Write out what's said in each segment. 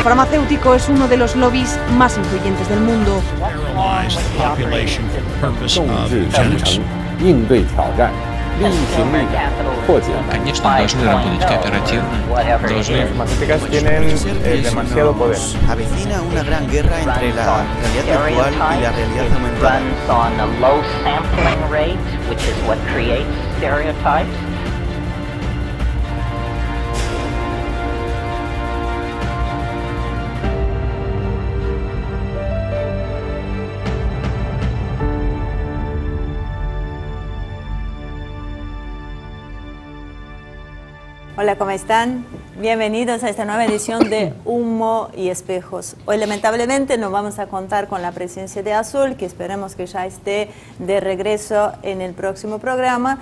farmacéutico es uno de los lobbies más influyentes del mundo. Конечно, должны работать кооперативно, должны... Las farmacéuticas tienen demasiado poder. Avecina una gran guerra entre la realidad virtual y la realidad aumentada. Hola, ¿cómo están? Bienvenidos a esta nueva edición de Humo y Espejos. Hoy lamentablemente no vamos a contar con la presencia de Azul, que esperemos que ya esté de regreso en el próximo programa,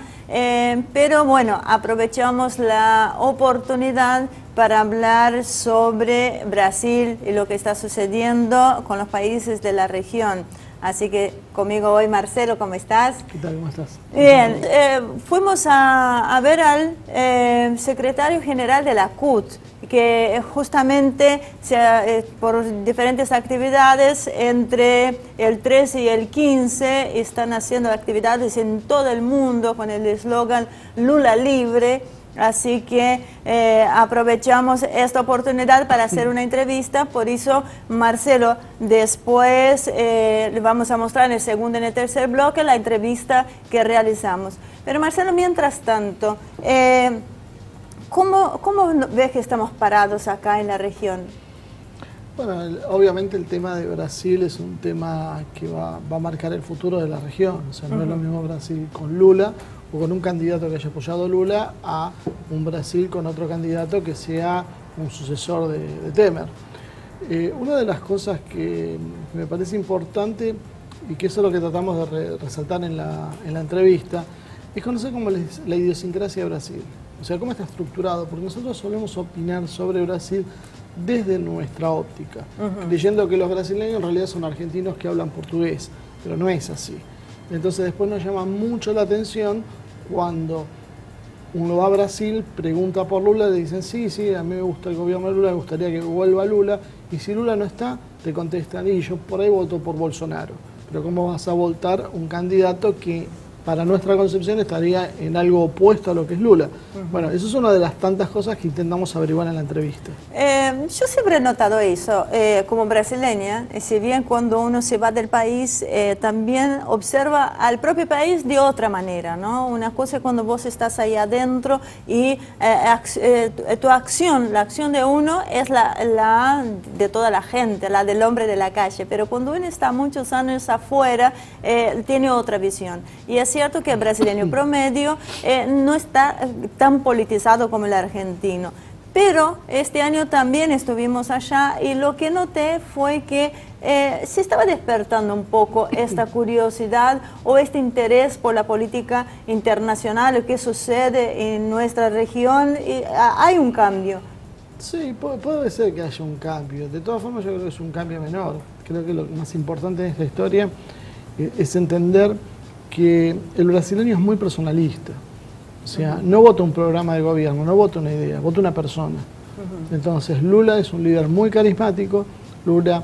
pero bueno, aprovechamos la oportunidad para hablar sobre Brasil y lo que está sucediendo con los países de la región. Así que conmigo hoy Marcelo, ¿cómo estás? ¿Qué tal? ¿Cómo estás? Bien, fuimos a ver al secretario general de la CUT, que justamente por diferentes actividades entre el 13 y el 15 están haciendo actividades en todo el mundo con el eslogan Lula Libre. Así que aprovechamos esta oportunidad para hacer una entrevista. Por eso, Marcelo, después le vamos a mostrar en el segundo y en el tercer bloque la entrevista que realizamos. Pero Marcelo, mientras tanto, ¿cómo ves que estamos parados acá en la región? Bueno, obviamente el tema de Brasil es un tema que va a marcar el futuro de la región. O sea, no es lo mismo Brasil con Lula o con un candidato que haya apoyado a Lula a un Brasil con otro candidato que sea un sucesor de Temer. Una de las cosas que me parece importante, y que eso es lo que tratamos de resaltar en la entrevista, es conocer cómo es la idiosincrasia de Brasil. O sea, cómo está estructurado, porque nosotros solemos opinar sobre Brasil desde nuestra óptica, creyendo que los brasileños en realidad son argentinos que hablan portugués, pero no es así. Entonces después nos llama mucho la atención cuando uno va a Brasil, pregunta por Lula, le dicen sí, a mí me gusta el gobierno de Lula, me gustaría que vuelva Lula, y si Lula no está, te contestan, y yo por ahí voto por Bolsonaro. Pero ¿cómo vas a votar un candidato que para nuestra concepción estaría en algo opuesto a lo que es Lula? Bueno, eso es una de las tantas cosas que intentamos averiguar en la entrevista. Yo siempre he notado eso, como brasileña, si bien cuando uno se va del país, también observa al propio país de otra manera, ¿no? Una cosa es cuando vos estás ahí adentro y tu acción, la acción de uno es la de toda la gente, la del hombre de la calle, pero cuando uno está muchos años afuera, tiene otra visión. Y es cierto que el brasileño promedio no está tan politizado como el argentino. Pero este año también estuvimos allá y lo que noté fue que se estaba despertando un poco esta curiosidad o este interés por la política internacional, lo que sucede en nuestra región, y hay un cambio. Sí, puede ser que haya un cambio. De todas formas, yo creo que es un cambio menor. Creo que lo más importante en esta historia es entender que el brasileño es muy personalista. O sea, no vota un programa de gobierno, no vota una idea, vota una persona. Entonces, Lula es un líder muy carismático. Lula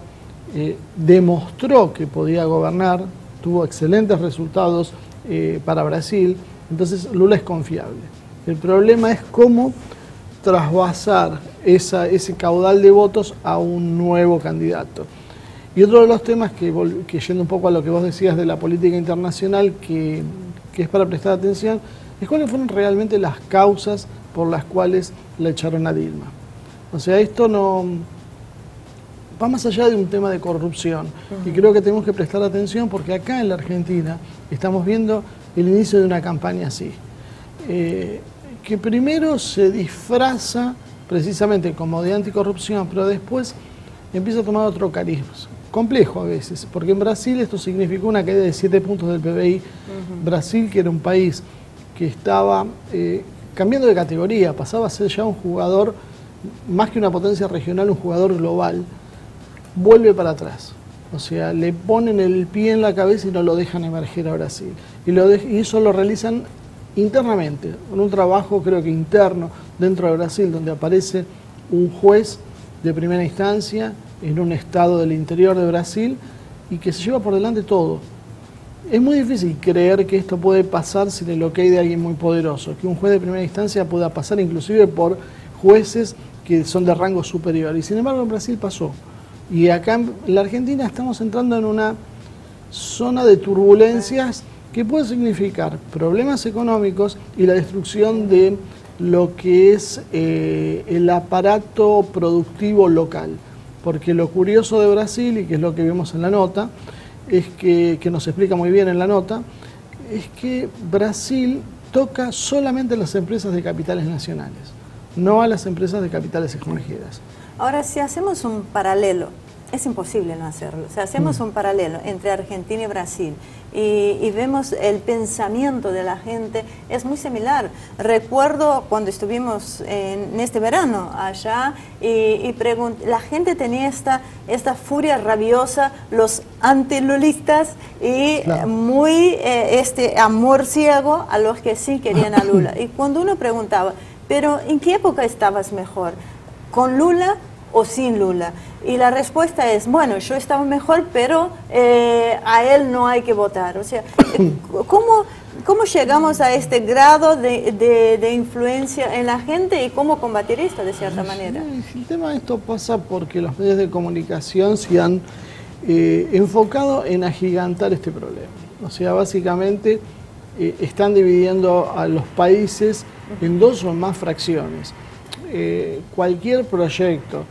demostró que podía gobernar, tuvo excelentes resultados para Brasil. Entonces, Lula es confiable. El problema es cómo trasvasar ese caudal de votos a un nuevo candidato. Y otro de los temas que yendo un poco a lo que vos decías de la política internacional, que es para prestar atención, es cuáles fueron realmente las causas por las cuales la echaron a Dilma. O sea, esto no va más allá de un tema de corrupción. Y creo que tenemos que prestar atención porque acá en la Argentina estamos viendo el inicio de una campaña así. Que primero se disfraza precisamente como de anticorrupción, pero después empieza a tomar otro cariz, complejo a veces, porque en Brasil esto significó una caída de 7 puntos del PBI. Brasil, que era un país que estaba cambiando de categoría, pasaba a ser ya un jugador, más que una potencia regional, un jugador global, vuelve para atrás. O sea, le ponen el pie en la cabeza y no lo dejan emerger a Brasil. Y eso lo realizan internamente, con un trabajo creo que interno dentro de Brasil, donde aparece un juez de primera instancia en un estado del interior de Brasil y que se lleva por delante todo. Es muy difícil creer que esto puede pasar sin el ok de alguien muy poderoso, que un juez de primera instancia pueda pasar inclusive por jueces que son de rango superior. Y sin embargo en Brasil pasó. Y acá en la Argentina estamos entrando en una zona de turbulencias que puede significar problemas económicos y la destrucción de lo que es el aparato productivo local. Porque lo curioso de Brasil, y que es lo que vemos en la nota, es que nos explica muy bien en la nota, es que Brasil toca solamente a las empresas de capitales nacionales, no a las empresas de capitales extranjeras. Ahora, si hacemos un paralelo, es imposible no hacerlo, si hacemos un paralelo entre Argentina y Brasil y vemos el pensamiento de la gente, es muy similar. Recuerdo cuando estuvimos en este verano allá y la gente tenía esta furia rabiosa, los antilulistas y muy este amor ciego a los que sí querían a Lula. Y cuando uno preguntaba, ¿pero en qué época estabas mejor? ¿Con Lula o sin Lula? Y la respuesta es, bueno, yo estaba mejor, pero a él no hay que votar. O sea, ¿cómo llegamos a este grado de influencia en la gente y cómo combatir esto de cierta manera? El tema de esto pasa porque los medios de comunicación se han enfocado en agigantar este problema. O sea, básicamente están dividiendo a los países en dos o más fracciones. Cualquier proyecto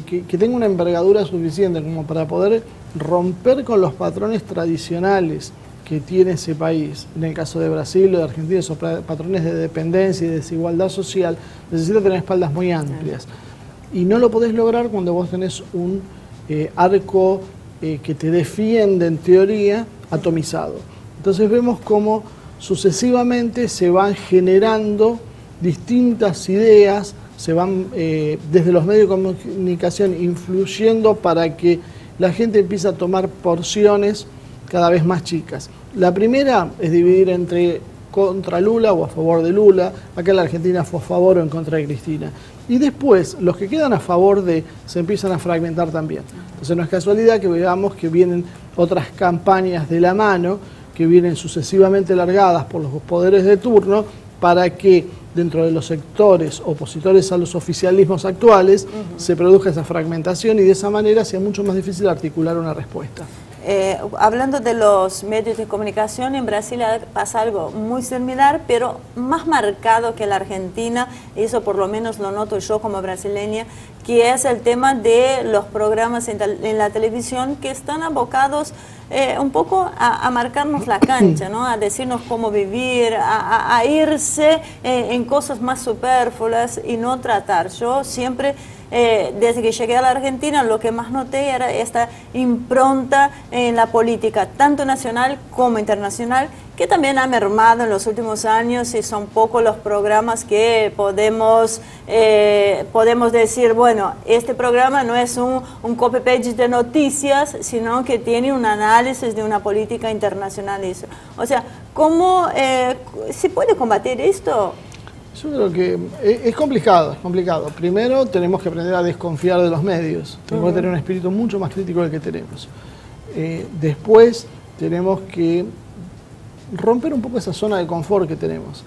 que tenga una envergadura suficiente como para poder romper con los patrones tradicionales que tiene ese país, en el caso de Brasil o de Argentina, esos patrones de dependencia y desigualdad social, necesita tener espaldas muy amplias. Y no lo podés lograr cuando vos tenés un arco que te defiende en teoría atomizado. Entonces vemos cómo sucesivamente se van generando distintas ideas, se van desde los medios de comunicación influyendo para que la gente empiece a tomar porciones cada vez más chicas. La primera es dividir entre contra Lula o a favor de Lula. Acá en la Argentina fue a favor o en contra de Cristina. Y después, los que quedan a favor de, se empiezan a fragmentar también. Entonces no es casualidad que veamos que vienen otras campañas de la mano, que vienen sucesivamente largadas por los poderes de turno, para que dentro de los sectores opositores a los oficialismos actuales se produzca esa fragmentación y de esa manera sea mucho más difícil articular una respuesta. Hablando de los medios de comunicación, en Brasil pasa algo muy similar, pero más marcado que la Argentina, eso por lo menos lo noto yo como brasileña, que es el tema de los programas en la televisión que están abocados un poco a marcarnos la cancha, ¿no? A decirnos cómo vivir, a irse en cosas más superfluas y no tratar. Yo siempre, desde que llegué a la Argentina, lo que más noté era esta impronta en la política, tanto nacional como internacional, que también ha mermado en los últimos años y son pocos los programas que podemos decir, bueno, este programa no es un copy-paste de noticias, sino que tiene un análisis de una política internacional. O sea, ¿cómo se puede combatir esto? Yo creo que es complicado, es complicado. Primero tenemos que aprender a desconfiar de los medios, tenemos que tener un espíritu mucho más crítico del que tenemos. Después tenemos que romper un poco esa zona de confort que tenemos.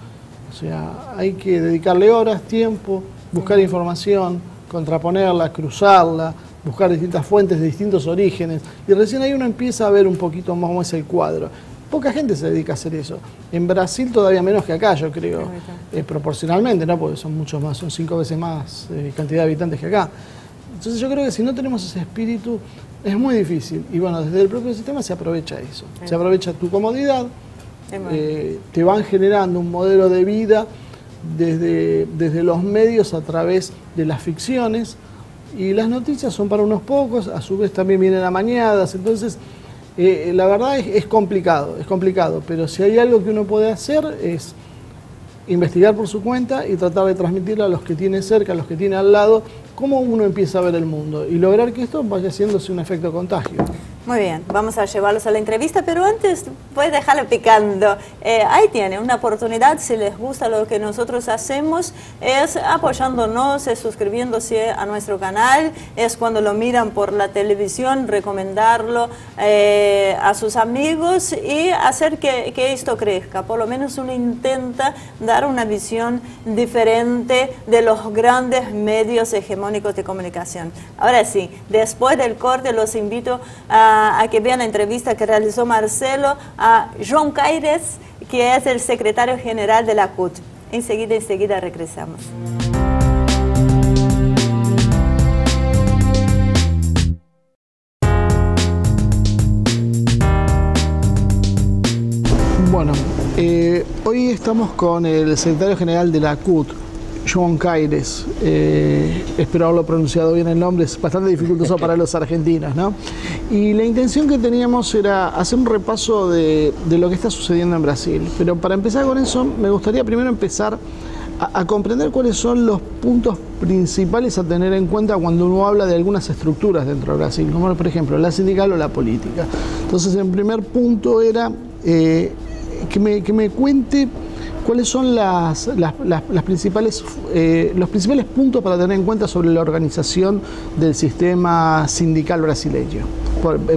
O sea, hay que dedicarle horas, tiempo, buscar información, contraponerla, cruzarla, buscar distintas fuentes de distintos orígenes. Y recién ahí uno empieza a ver un poquito más cómo es el cuadro. Poca gente se dedica a hacer eso. En Brasil todavía menos que acá, yo creo. Proporcionalmente, ¿no? Porque son muchos más, son 5 veces más cantidad de habitantes que acá. Entonces yo creo que si no tenemos ese espíritu, es muy difícil. Y bueno, desde el propio sistema se aprovecha eso. Se aprovecha tu comodidad. Te van generando un modelo de vida desde los medios a través de las ficciones y las noticias son para unos pocos, a su vez también vienen amañadas, entonces la verdad es complicado, pero si hay algo que uno puede hacer es investigar por su cuenta y tratar de transmitirle a los que tiene cerca, a los que tiene al lado, cómo uno empieza a ver el mundo y lograr que esto vaya haciéndose un efecto contagio. Muy bien, vamos a llevarlos a la entrevista, pero antes voy a dejarle picando. Ahí tiene una oportunidad, si les gusta lo que nosotros hacemos, es apoyándonos, es suscribiéndose a nuestro canal, es cuando lo miran por la televisión, recomendarlo a sus amigos y hacer que esto crezca. Por lo menos uno intenta dar una visión diferente de los grandes medios hegemónicos de comunicación. Ahora sí, después del corte los invito a que vean la entrevista que realizó Marcelo a João Caires, que es el secretario general de la CUT. Enseguida regresamos. Bueno, hoy estamos con el secretario general de la CUT, João Caires. Espero haberlo pronunciado bien el nombre, es bastante dificultoso para los argentinos, ¿no? Y la intención que teníamos era hacer un repaso de lo que está sucediendo en Brasil. Pero para empezar con eso, me gustaría primero empezar a comprender cuáles son los puntos principales a tener en cuenta cuando uno habla de algunas estructuras dentro de Brasil, como por ejemplo la sindical o la política. Entonces, el primer punto era que me cuente cuáles son los principales puntos para tener en cuenta sobre la organización del sistema sindical brasileño.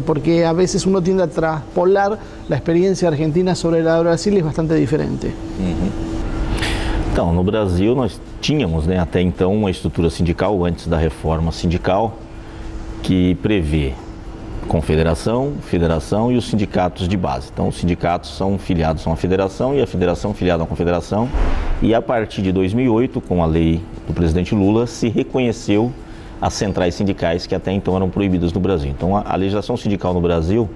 Porque a veces uno tiende a traspolar la experiencia argentina sobre la de Brasil y es bastante diferente. Então, no Brasil nós tínhamos, né, até então uma estrutura sindical, antes da reforma sindical, que prevê confederação, federação e os sindicatos de base. Então, os sindicatos são filiados a uma federação e a federação filiada a uma confederação. E a partir de 2008, com a lei do presidente Lula, se reconheceu as centrais sindicais que até então eram proibidas no Brasil. Então, a legislação sindical no Brasil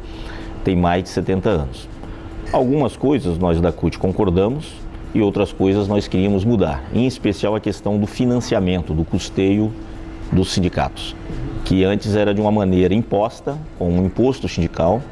tem mais de 70 anos. Algumas coisas nós da CUT concordamos e outras coisas nós queríamos mudar, em especial a questão do financiamento, do custeio dos sindicatos, que antes era de uma maneira imposta, com um imposto sindical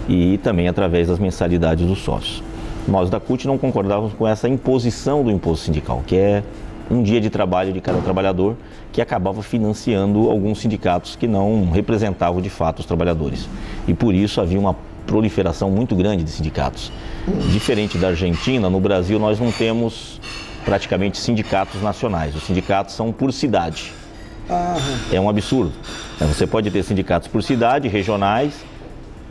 e também através das mensalidades dos sócios. Nós da CUT não concordávamos com essa imposição do imposto sindical, que é um dia de trabalho de cada trabalhador, que acabava financiando alguns sindicatos que não representavam de fato os trabalhadores. E por isso havia uma proliferação muito grande de sindicatos. Diferente da Argentina, no Brasil nós não temos praticamente sindicatos nacionais, os sindicatos são por cidade. É um absurdo. Você pode ter sindicatos por cidade, regionais,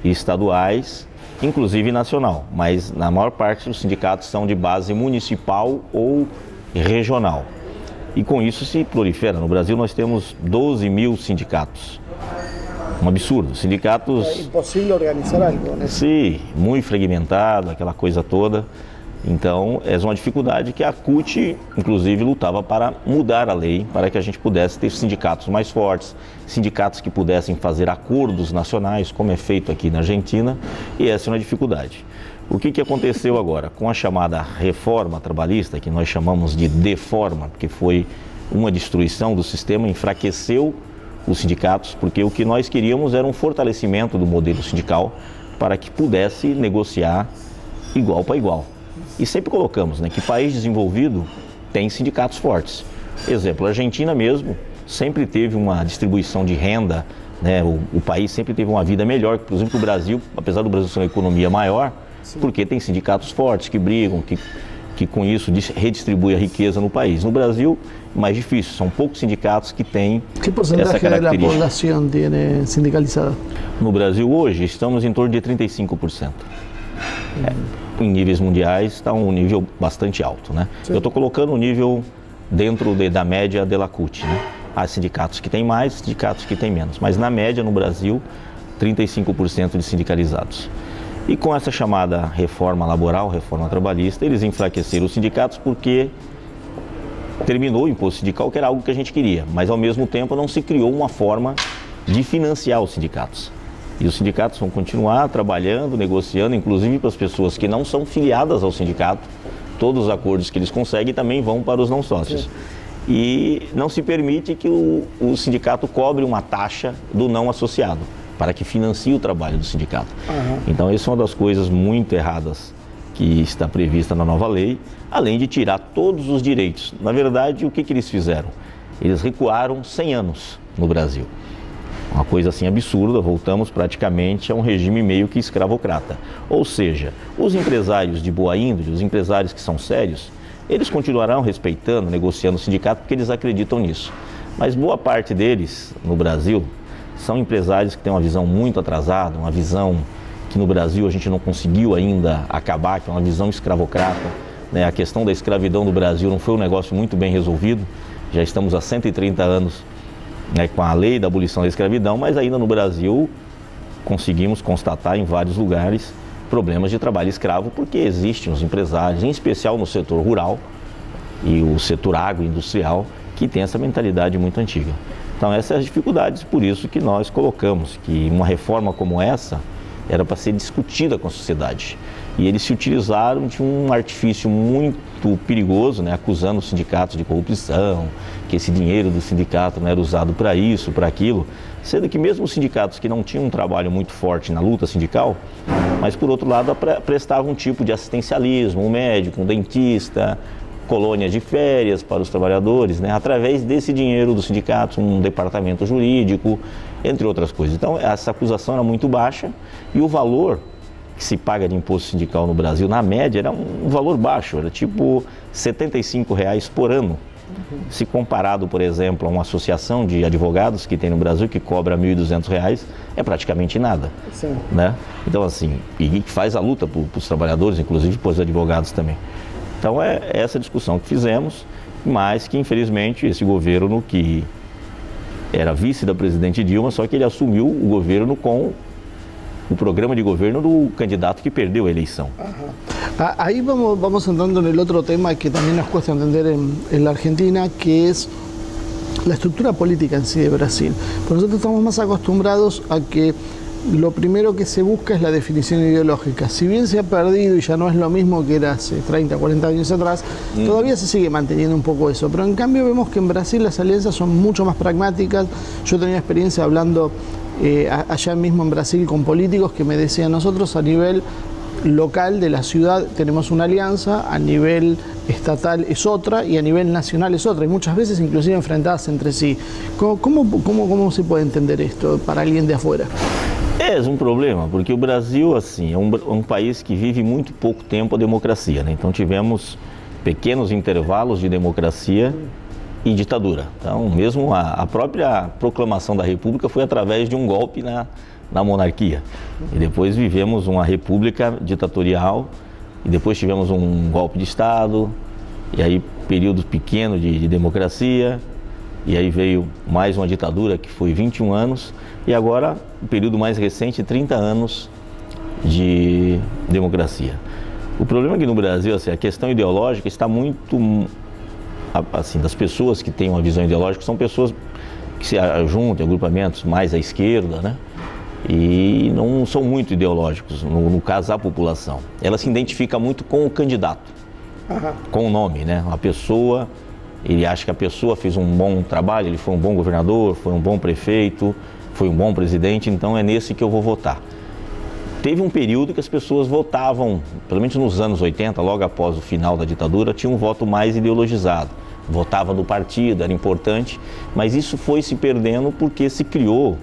estaduais, inclusive nacional, mas na maior parte os sindicatos são de base municipal ou regional. E com isso se prolifera. No Brasil nós temos 12 mil sindicatos. Um absurdo. Sindicatos... É impossível organizar algo, né? Sim, muito fragmentado, aquela coisa toda. Então, é uma dificuldade que a CUT, inclusive, lutava para mudar a lei, para que a gente pudesse ter sindicatos mais fortes, sindicatos que pudessem fazer acordos nacionais, como é feito aqui na Argentina, e essa é uma dificuldade. O que aconteceu agora? Com a chamada reforma trabalhista, que nós chamamos de deforma, porque foi uma destruição do sistema, enfraqueceu os sindicatos, porque o que nós queríamos era um fortalecimento do modelo sindical para que pudesse negociar igual para igual. E sempre colocamos, né, que país desenvolvido tem sindicatos fortes. Exemplo, a Argentina mesmo sempre teve uma distribuição de renda, né, o país sempre teve uma vida melhor, por exemplo, o Brasil, apesar do Brasil ser uma economia maior, sim, porque tem sindicatos fortes que brigam, que com isso redistribui a riqueza no país. No Brasil, mais difícil, são poucos sindicatos que têm essa característica. Que porcentaje da população tem sindicalizada? No Brasil hoje estamos em torno de 35%. Em níveis mundiais está um nível bastante alto, né? Sim. Eu estou colocando o nível dentro da média da CUT, né? Há sindicatos que têm mais, sindicatos que têm menos, mas na média no Brasil 35% de sindicalizados. E com essa chamada reforma laboral, reforma trabalhista, eles enfraqueceram os sindicatos porque terminou o imposto sindical, que era algo que a gente queria, mas ao mesmo tempo não se criou uma forma de financiar os sindicatos. E os sindicatos vão continuar trabalhando, negociando, inclusive para as pessoas que não são filiadas ao sindicato, todos os acordos que eles conseguem também vão para os não sócios. E não se permite que o sindicato cobre uma taxa do não associado, para que financie o trabalho do sindicato. Então, essa é uma das coisas muito erradas que está prevista na nova lei, além de tirar todos os direitos. Na verdade, o que eles fizeram? Eles recuaram 100 anos no Brasil. Uma coisa assim absurda, voltamos praticamente a um regime meio que escravocrata. Ou seja, os empresários de boa índole, os empresários que são sérios, eles continuarão respeitando, negociando o sindicato porque eles acreditam nisso. Mas boa parte deles, no Brasil, são empresários que têm uma visão muito atrasada, uma visão que no Brasil a gente não conseguiu ainda acabar, que é uma visão escravocrata, né? A questão da escravidão no Brasil não foi um negócio muito bem resolvido, já estamos há 130 anos, né, com a lei da abolição da escravidão, mas ainda no Brasil conseguimos constatar em vários lugares problemas de trabalho escravo, porque existem os empresários, em especial no setor rural e o setor agroindustrial, que tem essa mentalidade muito antiga. Então essas são as dificuldades, por isso que nós colocamos que uma reforma como essa era para ser discutida com a sociedade. E eles se utilizaram de um artifício muito perigoso, né, acusando os sindicatos de corrupção, que esse dinheiro do sindicato não era usado para isso, para aquilo, sendo que mesmo os sindicatos que não tinham um trabalho muito forte na luta sindical, mas por outro lado prestavam um tipo de assistencialismo, um médico, um dentista, colônias de férias para os trabalhadores, né, através desse dinheiro dos sindicatos, um departamento jurídico, entre outras coisas. Então essa acusação era muito baixa e o valor que se paga de imposto sindical no Brasil, na média, era um valor baixo, era tipo R$ 75 por ano. Se comparado, por exemplo, a uma associação de advogados que tem no Brasil, que cobra R$ 1.200, é praticamente nada. Sim. Né? Então, assim, e faz a luta para os trabalhadores, inclusive para os advogados também. Então, é essa discussão que fizemos, mas que, infelizmente, esse governo que era vice da presidente Dilma, só que ele assumiu o governo com o programa de governo do candidato que perdeu a eleição. Ahí vamos entrando en el otro tema que también nos cuesta entender en la Argentina, que es la estructura política en sí de Brasil. Pero nosotros estamos más acostumbrados a que lo primero que se busca es la definición ideológica. Si bien se ha perdido y ya no es lo mismo que era hace 30, 40 años atrás, todavía se sigue manteniendo un poco eso. Pero en cambio vemos que en Brasil las alianzas son mucho más pragmáticas. Yo tenía experiencia hablando allá mismo en Brasil con políticos que me decían: nosotros a nivel local de la ciudad tenemos una alianza, a nivel estatal es otra y a nivel nacional es otra, y muchas veces inclusive enfrentadas entre sí. ¿Cómo se puede entender esto para alguien de afuera? É um problema, porque o Brasil, assim, é um país que vive muito pouco tempo a democracia, né? Então tivemos pequenos intervalos de democracia e ditadura. Então, mesmo a própria proclamação da República foi através de um golpe na monarquia. E depois vivemos uma república ditatorial, e depois tivemos um golpe de Estado, e aí período pequeno de democracia, e aí veio mais uma ditadura que foi 21 anos, e agora o período mais recente, 30 anos de democracia. O problema é que no Brasil, assim, a questão ideológica está muito, assim, das pessoas que têm uma visão ideológica, são pessoas que se juntam em agrupamentos mais à esquerda, né? E não são muito ideológicos, no caso a população. Ela se identifica muito com o candidato, com o nome, né? A pessoa, ele acha que a pessoa fez um bom trabalho, ele foi um bom governador, foi um bom prefeito, foi um bom presidente, então é nesse que eu vou votar. Teve um período que as pessoas votavam, pelo menos nos anos 80, logo após o final da ditadura, tinha um voto mais ideologizado. Votava no partido, era importante, mas isso foi se perdendo porque se criou,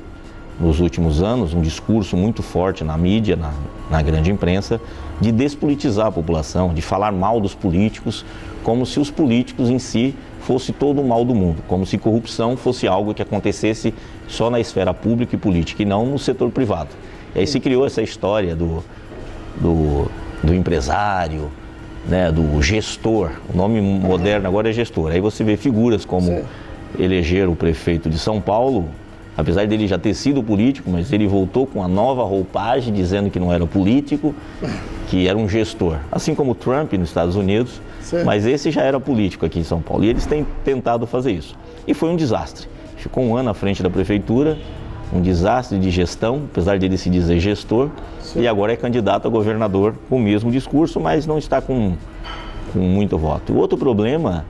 nos últimos anos, um discurso muito forte na mídia, na grande imprensa, de despolitizar a população, de falar mal dos políticos, como se os políticos em si fosse todo o mal do mundo, como se corrupção fosse algo que acontecesse só na esfera pública e política e não no setor privado. E aí se criou essa história do empresário, né, do gestor. O nome moderno agora é gestor. Aí você vê figuras como eleger o prefeito de São Paulo, apesar dele já ter sido político, mas ele voltou com a nova roupagem, dizendo que não era político, que era um gestor. Assim como Trump nos Estados Unidos, mas esse já era político aqui em São Paulo. E eles têm tentado fazer isso. E foi um desastre. Ficou um ano à frente da prefeitura, um desastre de gestão, apesar de ele se dizer gestor, e agora é candidato a governador com o mesmo discurso, mas não está com muito voto. O outro problema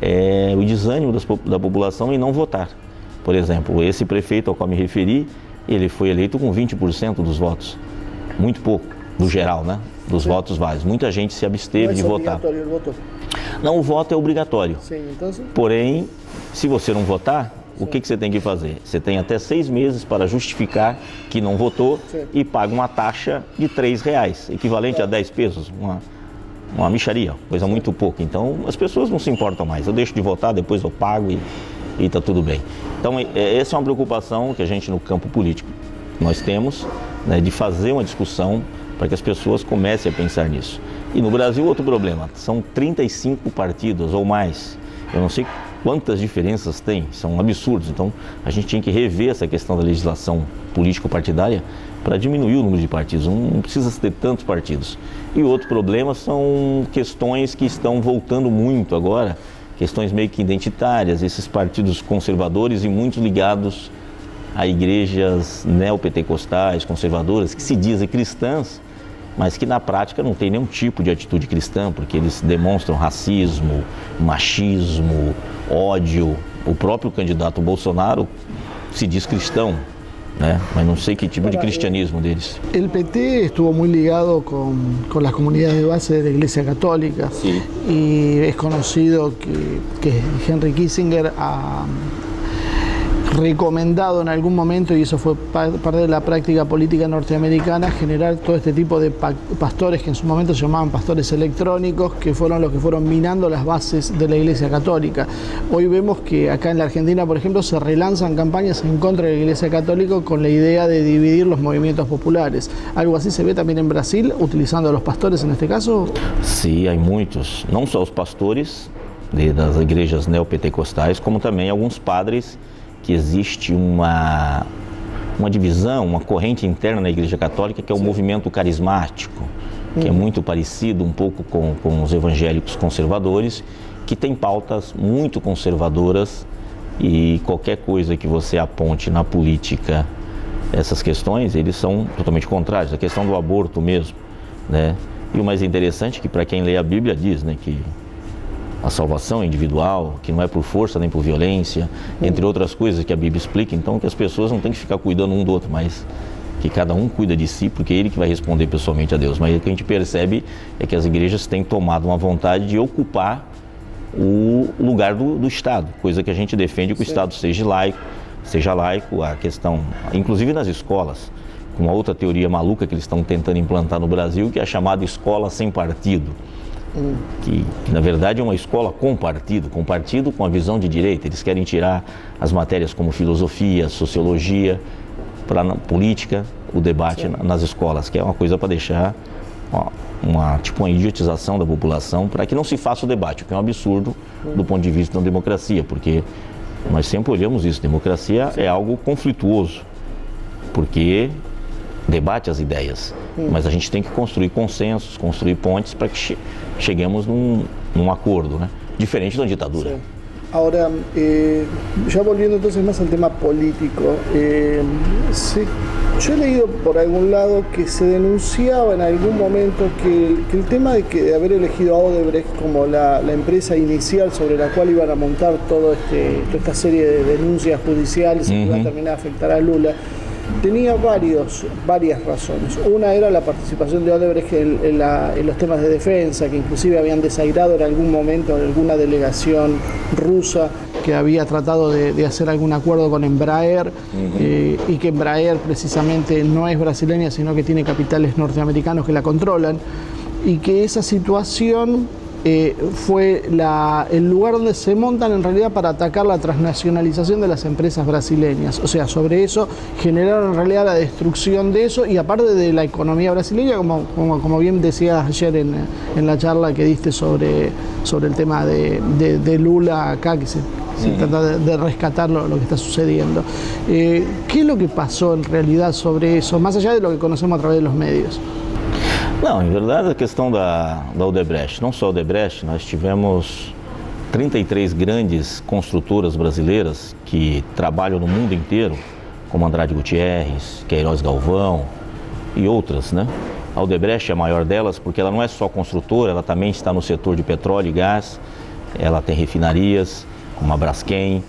é o desânimo da população em não votar. Por exemplo, esse prefeito ao qual me referi, ele foi eleito com 20% dos votos. Muito pouco, no geral, né? Dos votos válidos. Muita gente se absteve de votar. Não, o voto é obrigatório. Porém, se você não votar, o que você tem que fazer? Você tem até 6 meses para justificar que não votou e paga uma taxa de R$3, equivalente a 10 pesos, uma mixaria, coisa muito pouca. Então as pessoas não se importam mais, eu deixo de votar, depois eu pago e está tudo bem. Então essa é uma preocupação que a gente no campo político nós temos, né, de fazer uma discussão para que as pessoas comecem a pensar nisso. E no Brasil outro problema, são 35 partidos ou mais, eu não sei quantas diferenças tem, são absurdos. Então a gente tinha que rever essa questão da legislação político-partidária para diminuir o número de partidos, não precisa ter tantos partidos. E outro problema são questões que estão voltando muito agora, questões meio que identitárias, esses partidos conservadores e muitos ligados a igrejas neopentecostais, conservadoras, que se dizem cristãs, mas que na prática não tem nenhum tipo de atitude cristã, porque eles demonstram racismo, machismo, ódio. O próprio candidato Bolsonaro se diz cristão, né? Mas não sei que tipo de cristianismo deles. El PT estuvo muy ligado con las comunidades de base de la Iglesia Católica. Sí. Y es conocido que Henry Kissinger ha recomendado en algún momento, y eso fue parte de la práctica política norteamericana, generar todo este tipo de pastores que en su momento se llamaban pastores electrónicos, que fueron los que fueron minando las bases de la Iglesia Católica. Hoy vemos que acá en la Argentina, por ejemplo, se relanzan campañas en contra de la Iglesia Católica con la idea de dividir los movimientos populares. ¿Algo así se ve también en Brasil, utilizando a los pastores en este caso? Sí, hay muitos, não só os pastores das igrejas neopentecostais, como também alguns padres, que existe uma divisão, uma corrente interna na Igreja Católica, que é o movimento carismático, que é muito parecido um pouco com os evangélicos conservadores, que tem pautas muito conservadoras, e qualquer coisa que você aponte na política, essas questões, eles são totalmente contrários. A questão do aborto mesmo, né? E o mais interessante é que, para quem lê a Bíblia, diz, né, que a salvação é individual, que não é por força nem por violência, entre outras coisas que a Bíblia explica. Então que as pessoas não têm que ficar cuidando um do outro, mas que cada um cuida de si, porque é ele que vai responder pessoalmente a Deus. Mas o que a gente percebe é que as igrejas têm tomado uma vontade de ocupar o lugar do Estado, coisa que a gente defende que o Estado seja laico, a questão, inclusive nas escolas, com uma outra teoria maluca que eles estão tentando implantar no Brasil, que é a chamada escola sem partido. Que na verdade é uma escola com partido com a visão de direita. Eles querem tirar as matérias como filosofia, sociologia, para política, o debate nas escolas, que é uma coisa para deixar uma idiotização da população, para que não se faça o debate, o que é um absurdo do ponto de vista da democracia, porque nós sempre olhamos isso, democracia é algo conflituoso, porque debate as ideias, mas a gente tem que construir consensos, construir pontes para que cheguemos num acordo, né? Diferente da ditadura. Sí. Ahora, ya volviendo entonces más al tema político, yo he leído por algún lado que se denunciaba en algún momento que el tema de haber elegido a Odebrecht como la empresa inicial sobre la cual iban a montar toda esta serie de denuncias judiciales que iban a terminar a afectar a Lula, tenía varias razones. Una era la participación de Odebrecht en los temas de defensa, que inclusive habían desairado en algún momento en alguna delegación rusa que había tratado de hacer algún acuerdo con Embraer, y que Embraer precisamente no es brasileña, sino que tiene capitales norteamericanos que la controlan, y que esa situación fue el lugar donde se montan en realidad para atacar la transnacionalización de las empresas brasileñas. O sea, sobre eso generaron en realidad la destrucción de eso, y aparte de la economía brasileña, como bien decías ayer en la charla que diste sobre el tema de Lula acá, que se trata de rescatar lo que está sucediendo. ¿Qué es lo que pasó en realidad sobre eso, más allá de lo que conocemos a través de los medios? Não, em verdade a questão da Odebrecht, não só a Odebrecht, nós tivemos 33 grandes construtoras brasileiras que trabalham no mundo inteiro, como Andrade Gutierrez, Queiroz Galvão e outras, né? A Odebrecht é a maior delas porque ela não é só construtora, ela também está no setor de petróleo e gás, ela tem refinarias, como a Braskem,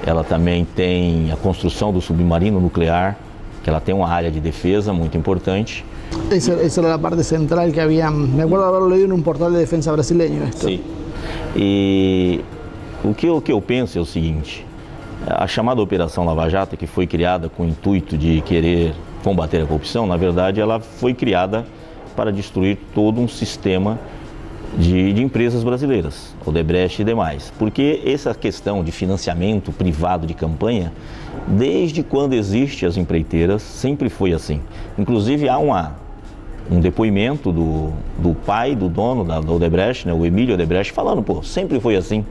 ela também tem a construção do submarino nuclear, que ela tem uma área de defesa muito importante. Esa era la parte central que había, me acuerdo de haberlo leído en un portal de defensa brasileño esto. Sim. E o que eu penso é o seguinte, A chamada Operação Lava Jato, que foi criada com o intuito de querer combater a corrupção, na verdade ela foi criada para destruir todo um sistema de empresas brasileiras, Odebrecht e demais. Porque essa questão de financiamento privado de campanha, desde quando existem as empreiteiras, sempre foi assim. Inclusive há um depoimento do pai do dono da Odebrecht, né, o Emílio Odebrecht, falando, pô, sempre foi assim.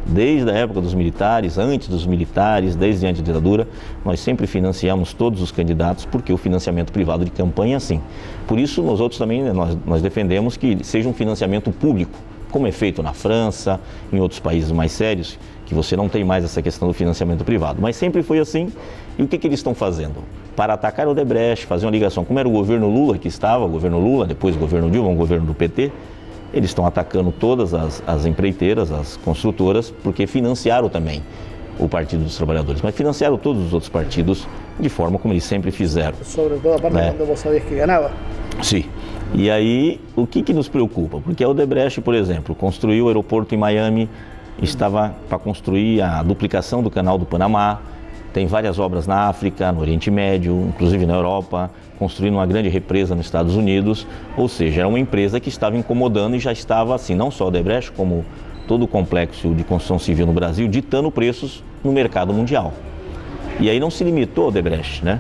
Desde a época dos militares, antes dos militares, desde antes da ditadura, nós sempre financiamos todos os candidatos, porque o financiamento privado de campanha é assim. Por isso, nós outros também, né, nós defendemos que seja um financiamento público, como é feito na França, em outros países mais sérios, que você não tem mais essa questão do financiamento privado. Mas sempre foi assim. E o que eles estão fazendo? Para atacar o Odebrecht, fazer uma ligação, como era o governo Lula que estava, o governo Lula, depois o governo Dilma, o governo do PT, eles estão atacando todas as empreiteiras, as construtoras, porque financiaram também o Partido dos Trabalhadores, mas financiaram todos os outros partidos de forma como eles sempre fizeram. Sobretudo a parte quando você sabia que ganhava. Sim. E aí, o que nos preocupa? Porque a Odebrecht, por exemplo, construiu o aeroporto em Miami, estava para construir a duplicação do canal do Panamá, tem várias obras na África, no Oriente Médio, inclusive na Europa, construindo uma grande represa nos Estados Unidos, ou seja, era uma empresa que estava incomodando e já estava, assim, não só a Odebrecht, como todo o complexo de construção civil no Brasil, ditando preços no mercado mundial. E aí não se limitou a Odebrecht, né?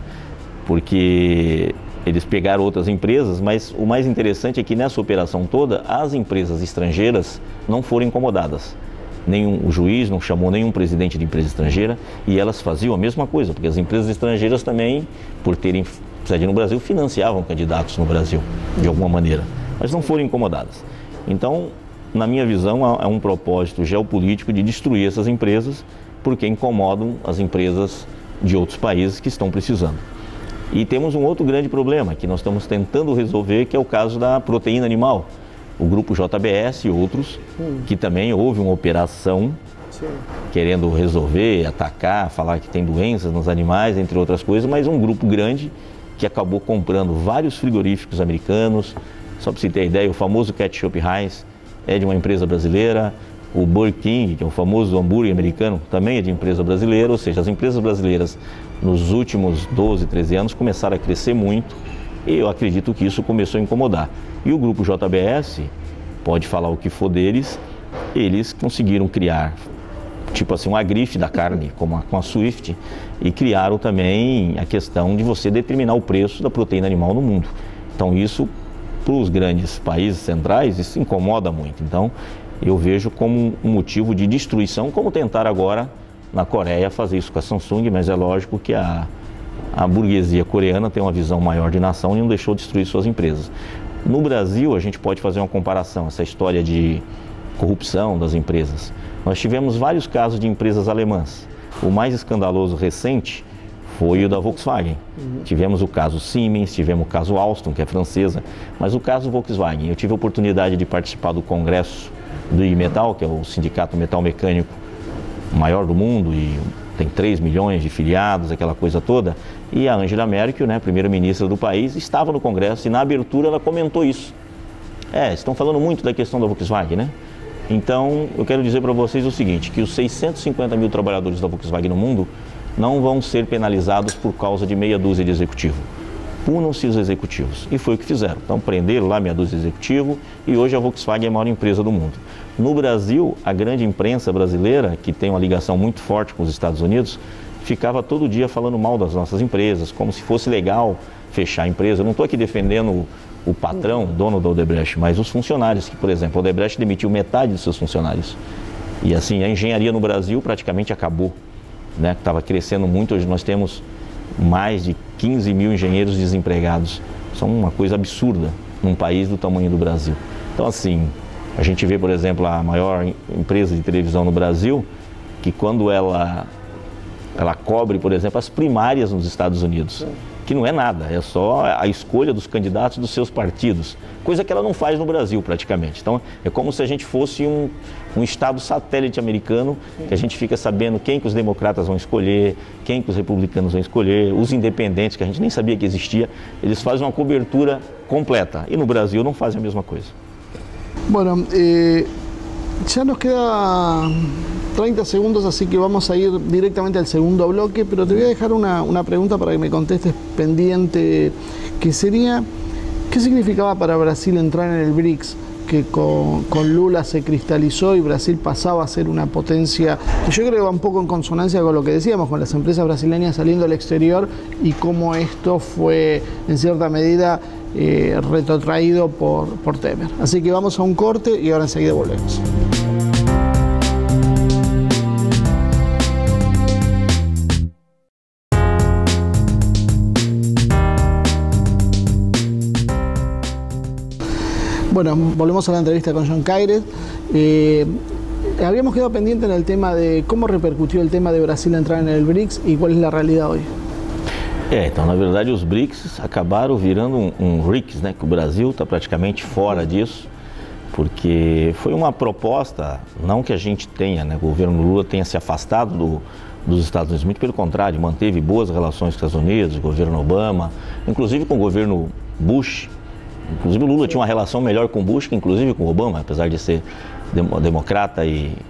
Porque eles pegaram outras empresas, mas o mais interessante é que nessa operação toda, as empresas estrangeiras não foram incomodadas. O juiz não chamou nenhum presidente de empresa estrangeira e elas faziam a mesma coisa, porque as empresas estrangeiras também, por terem sede no Brasil, financiavam candidatos no Brasil, de alguma maneira, mas não foram incomodadas. Então, na minha visão, é um propósito geopolítico de destruir essas empresas, porque incomodam as empresas de outros países que estão precisando. E temos um outro grande problema que nós estamos tentando resolver, que é o caso da proteína animal. O grupo JBS e outros, que também houve uma operação querendo resolver, atacar, falar que tem doenças nos animais, entre outras coisas, mas um grupo grande que acabou comprando vários frigoríficos americanos. Só para você ter ideia, o famoso ketchup Heinz é de uma empresa brasileira, o Burger King, que é o famoso hambúrguer americano, também é de empresa brasileira, ou seja, as empresas brasileiras nos últimos 12, 13 anos começaram a crescer muito e eu acredito que isso começou a incomodar. E o grupo JBS, pode falar o que for deles, eles conseguiram criar, tipo assim, uma grife da carne, com a Swift, e criaram também a questão de você determinar o preço da proteína animal no mundo. Então isso, para os grandes países centrais, isso incomoda muito. Então eu vejo como um motivo de destruição, como tentar agora na Coreia fazer isso com a Samsung, mas é lógico que a burguesia coreana tem uma visão maior de nação e não deixou destruir suas empresas. No Brasil, a gente pode fazer uma comparação, essa história de corrupção das empresas. Nós tivemos vários casos de empresas alemãs. O mais escandaloso recente foi o da Volkswagen. Tivemos o caso Siemens, tivemos o caso Alstom, que é francesa, mas o caso Volkswagen, eu tive a oportunidade de participar do congresso do I-Metal, que é o sindicato metal mecânico maior do mundo e tem 3 milhões de filiados, aquela coisa toda. E a Angela Merkel, né, primeira-ministra do país, estava no Congresso e na abertura ela comentou isso. Estão falando muito da questão da Volkswagen, né? Então, eu quero dizer para vocês o seguinte, que os 650 mil trabalhadores da Volkswagen no mundo não vão ser penalizados por causa de meia dúzia de executivo. Punam-se os executivos. E foi o que fizeram. Então, prenderam lá meia dúzia de executivo e hoje a Volkswagen é a maior empresa do mundo. No Brasil, a grande imprensa brasileira, que tem uma ligação muito forte com os Estados Unidos, ficava todo dia falando mal das nossas empresas, como se fosse legal fechar a empresa. Eu não estou aqui defendendo o patrão, dono da Odebrecht, mas os funcionários, que, por exemplo, a Odebrecht demitiu metade dos seus funcionários. E assim, a engenharia no Brasil praticamente acabou, né? Estava crescendo muito, hoje nós temos mais de 15 mil engenheiros desempregados. Isso é uma coisa absurda num país do tamanho do Brasil. Então, assim, a gente vê, por exemplo, a maior empresa de televisão no Brasil, que quando ela cobre, por exemplo, as primárias nos Estados Unidos, que não é nada, é só a escolha dos candidatos dos seus partidos, coisa que ela não faz no Brasil praticamente. Então é como se a gente fosse um estado satélite americano, que a gente fica sabendo quem que os democratas vão escolher, quem que os republicanos vão escolher, os independentes, que a gente nem sabia que existia, eles fazem uma cobertura completa, e no Brasil não fazem a mesma coisa. Bueno, ya nos queda 30 segundos, así que vamos a ir directamente al segundo bloque, pero te voy a dejar una pregunta para que me contestes pendiente, que sería, ¿qué significaba para Brasil entrar en el BRICS? Que con Lula se cristalizó y Brasil pasaba a ser una potencia, que yo creo que va un poco en consonancia con lo que decíamos, con las empresas brasileñas saliendo al exterior y cómo esto fue en cierta medida retrotraído por Temer. Así que vamos a un corte y ahora enseguida volvemos. Bueno, volvemos a la entrevista con John Caires. Habíamos quedado pendiente en el tema de cómo repercutió el tema de Brasil entrar en el BRICS e qual é a realidade hoje. Então, na verdade, os BRICS acabaram virando um RICS, né? Que o Brasil está praticamente fora disso, porque foi uma proposta, não que a gente tenha, né? O governo Lula tenha se afastado dos Estados Unidos, muito pelo contrário, manteve boas relações com os Estados Unidos, o governo Obama, inclusive com o governo Bush. Inclusive o Lula tinha uma relação melhor com Bush que inclusive com Obama, apesar de ser democrata,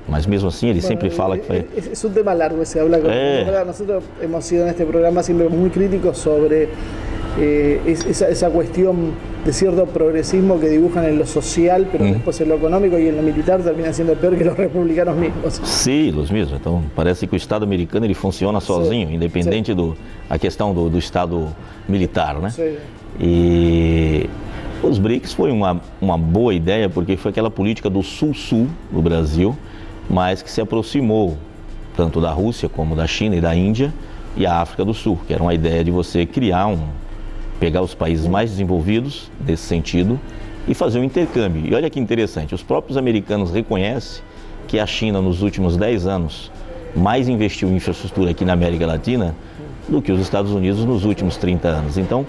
mas mesmo assim ele sempre fala que foi... Es un tema largo ese, habla con... Nosotros hemos sido en este programa siempre muy críticos sobre esa cuestión de cierto progresismo que dibujan en lo social, pero después en lo económico y en lo militar termina siendo peor que los republicanos mismos. Sim, os mesmos. Então parece que o Estado americano ele funciona sozinho, independente da questão do Estado militar, né? Sim. E os BRICS foi uma boa ideia porque foi aquela política do sul-sul do Brasil, mas que se aproximou tanto da Rússia como da China e da Índia e a África do Sul, que era uma ideia de você pegar os países mais desenvolvidos nesse sentido e fazer um intercâmbio. E olha que interessante, os próprios americanos reconhecem que a China nos últimos 10 anos mais investiu em infraestrutura aqui na América Latina do que os Estados Unidos nos últimos 30 anos. Então,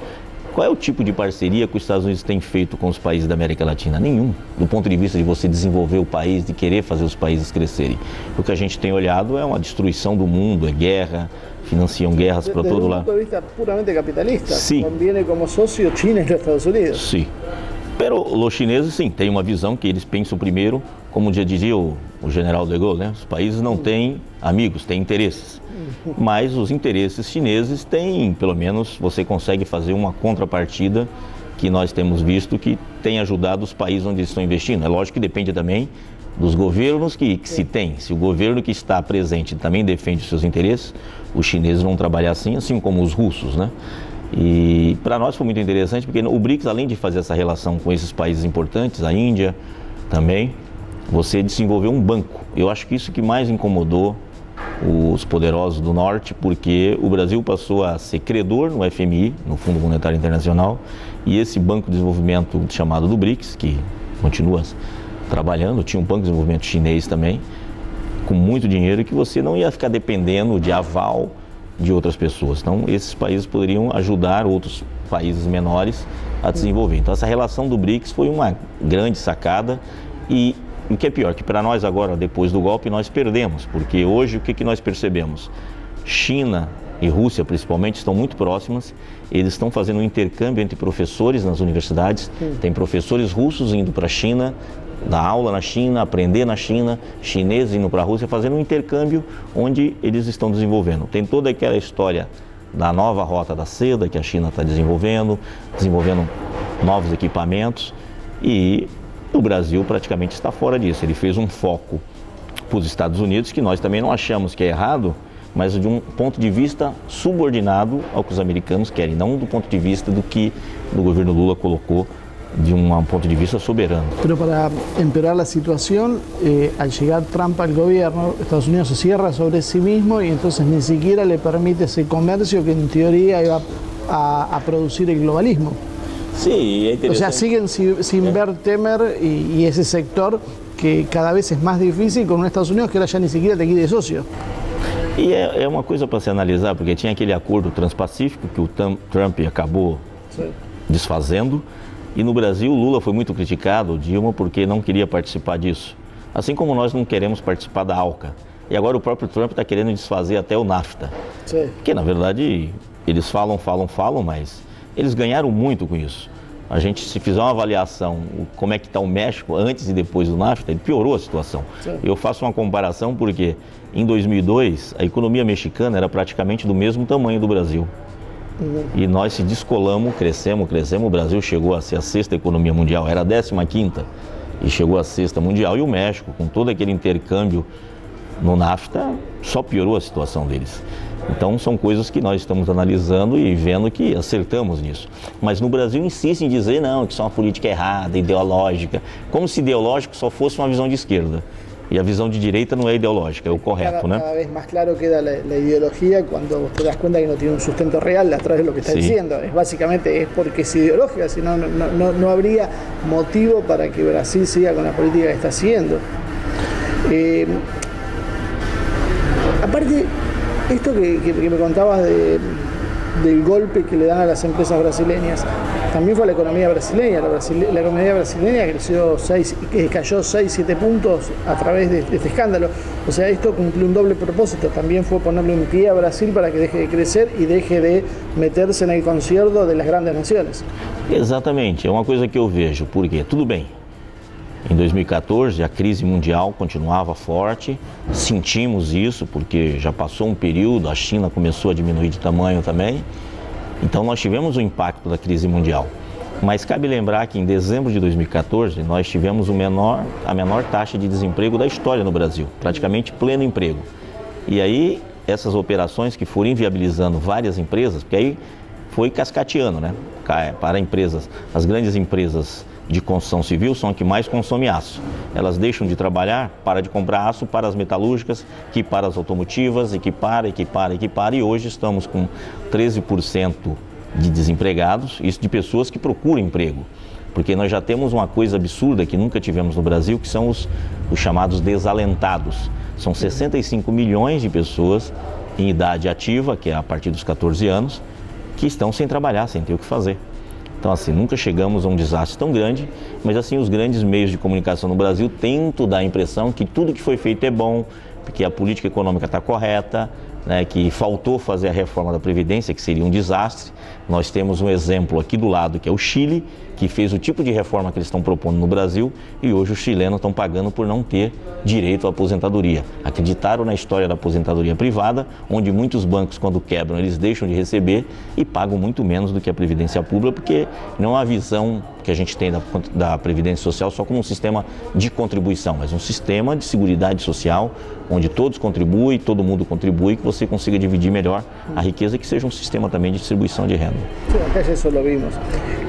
qual é o tipo de parceria que os Estados Unidos têm feito com os países da América Latina? Nenhum, do ponto de vista de você desenvolver o país, de querer fazer os países crescerem. O que a gente tem olhado é uma destruição do mundo, é guerra, financiam guerras para todo lado. Desde um ponto de vista puramente capitalista, sim. Conviene como sócio China e os Estados Unidos. Sim. Pero os chineses, sim, têm uma visão que eles pensam primeiro, como já dizia o general de Gaulle, né? Os países não têm amigos, têm interesses. Mas os interesses chineses têm, pelo menos você consegue fazer uma contrapartida que nós temos visto que tem ajudado os países onde eles estão investindo. É lógico que depende também dos governos que se tem. Se o governo que está presente também defende os seus interesses, os chineses vão trabalhar assim como os russos, né? E para nós foi muito interessante porque o BRICS, além de fazer essa relação com esses países importantes, a Índia também, você desenvolveu um banco. Eu acho que isso que mais incomodou os poderosos do Norte, porque o Brasil passou a ser credor no FMI, no Fundo Monetário Internacional, e esse Banco de Desenvolvimento chamado do BRICS, que continua trabalhando, tinha um Banco de Desenvolvimento chinês também, com muito dinheiro, que você não ia ficar dependendo de aval de outras pessoas. Então, esses países poderiam ajudar outros países menores a desenvolver. Então, essa relação do BRICS foi uma grande sacada e o que é pior, que para nós agora, depois do golpe, nós perdemos, porque hoje o que nós percebemos? China e Rússia, principalmente, estão muito próximas, eles estão fazendo um intercâmbio entre professores nas universidades, tem professores russos indo para a China, dar aula na China, aprender na China, chineses indo para a Rússia, fazendo um intercâmbio onde eles estão desenvolvendo. Tem toda aquela história da nova rota da seda que a China está desenvolvendo novos equipamentos e o Brasil praticamente está fora disso. Ele fez um foco para os Estados Unidos, que nós também não achamos que é errado, mas de um ponto de vista subordinado ao que os americanos querem, não do ponto de vista do que o governo Lula colocou de um ponto de vista soberano. Pero para empeorar la situación, al llegar Trump al gobierno, Estados Unidos se cierra sobre sí mismo y entonces ni siquiera le permite ese comercio que en teoría iba a producir el globalismo. Sí, é interessante. O sea, siguen sin ver Temer y ese sector que cada vez es más difícil con un Estados Unidos que ahora ya ni siquiera te quiere de socio. E é uma coisa para se analisar, porque tinha aquele acordo transpacífico que o Trump acabou desfazendo, e no Brasil o Lula foi muito criticado, o Dilma, porque não queria participar disso. Assim como nós não queremos participar da ALCA. E agora o próprio Trump está querendo desfazer até o NAFTA. Sim. Que na verdade eles falam, mas eles ganharam muito com isso. A gente, se fizer uma avaliação, como é que está o México antes e depois do NAFTA, ele piorou a situação. Sim. Eu faço uma comparação porque em 2002 a economia mexicana era praticamente do mesmo tamanho do Brasil. E nós se descolamos, crescemos, o Brasil chegou a ser a 6ª economia mundial, era a 15ª e chegou a 6ª mundial. E o México, com todo aquele intercâmbio no NAFTA, só piorou a situação deles. Então são coisas que nós estamos analisando e vendo que acertamos nisso. Mas no Brasil insiste em dizer não, que isso é uma política errada, ideológica, como se ideológico só fosse uma visão de esquerda. Y la visión de direita no es ideológica, es lo correcto, ¿no? Cada vez más claro queda la ideología cuando te das cuenta que no tiene un sustento real atrás de lo que está diciendo. Básicamente es porque es ideológica, si no, no habría motivo para que Brasil siga con la política que está haciendo. Aparte, esto que me contabas del golpe que le dan a las empresas brasileñas, también fue la economía brasileña. La economía brasileña cayó 6-7 puntos a través de este escándalo. O sea, esto cumplió un doble propósito. También fue ponerle un pie a Brasil para que deje de crecer y deje de meterse en el concierto de las grandes naciones. Exatamente, é uma coisa que eu vejo, porque tudo bem, em 2014 a crise mundial continuava forte, sentimos isso porque já passou um período, a China começou a diminuir de tamanho também, então nós tivemos o impacto da crise mundial. Mas cabe lembrar que em dezembro de 2014 nós tivemos a menor taxa de desemprego da história no Brasil, praticamente pleno emprego. E aí essas operações que foram inviabilizando várias empresas, porque aí foi cascateando, né? Para empresas, as grandes empresas de construção civil são as que mais consomem aço. Elas deixam de trabalhar, para de comprar aço para as metalúrgicas, que para as automotivas, equipara, e hoje estamos com 13% de desempregados, isso de pessoas que procuram emprego. Porque nós já temos uma coisa absurda que nunca tivemos no Brasil, que são os chamados desalentados. São 65 milhões de pessoas em idade ativa, que é a partir dos 14 anos, que estão sem trabalhar, sem ter o que fazer. Então, assim, nunca chegamos a um desastre tão grande, mas, assim, os grandes meios de comunicação no Brasil tentam dar a impressão que tudo que foi feito é bom, que a política econômica está correta, né, que faltou fazer a reforma da Previdência, que seria um desastre. Nós temos um exemplo aqui do lado, que é o Chile, que fez o tipo de reforma que eles estão propondo no Brasil, e hoje os chilenos estão pagando por não ter direito à aposentadoria. Acreditaram na história da aposentadoria privada, onde muitos bancos, quando quebram, eles deixam de receber e pagam muito menos do que a Previdência Pública, porque não há visão que a gente tem da Previdência Social só como um sistema de contribuição, mas um sistema de seguridade social, onde todos contribuem, todo mundo contribui, que você consiga dividir melhor a riqueza, que seja um sistema também de distribuição de renda. Sí, acá ya eso lo vimos.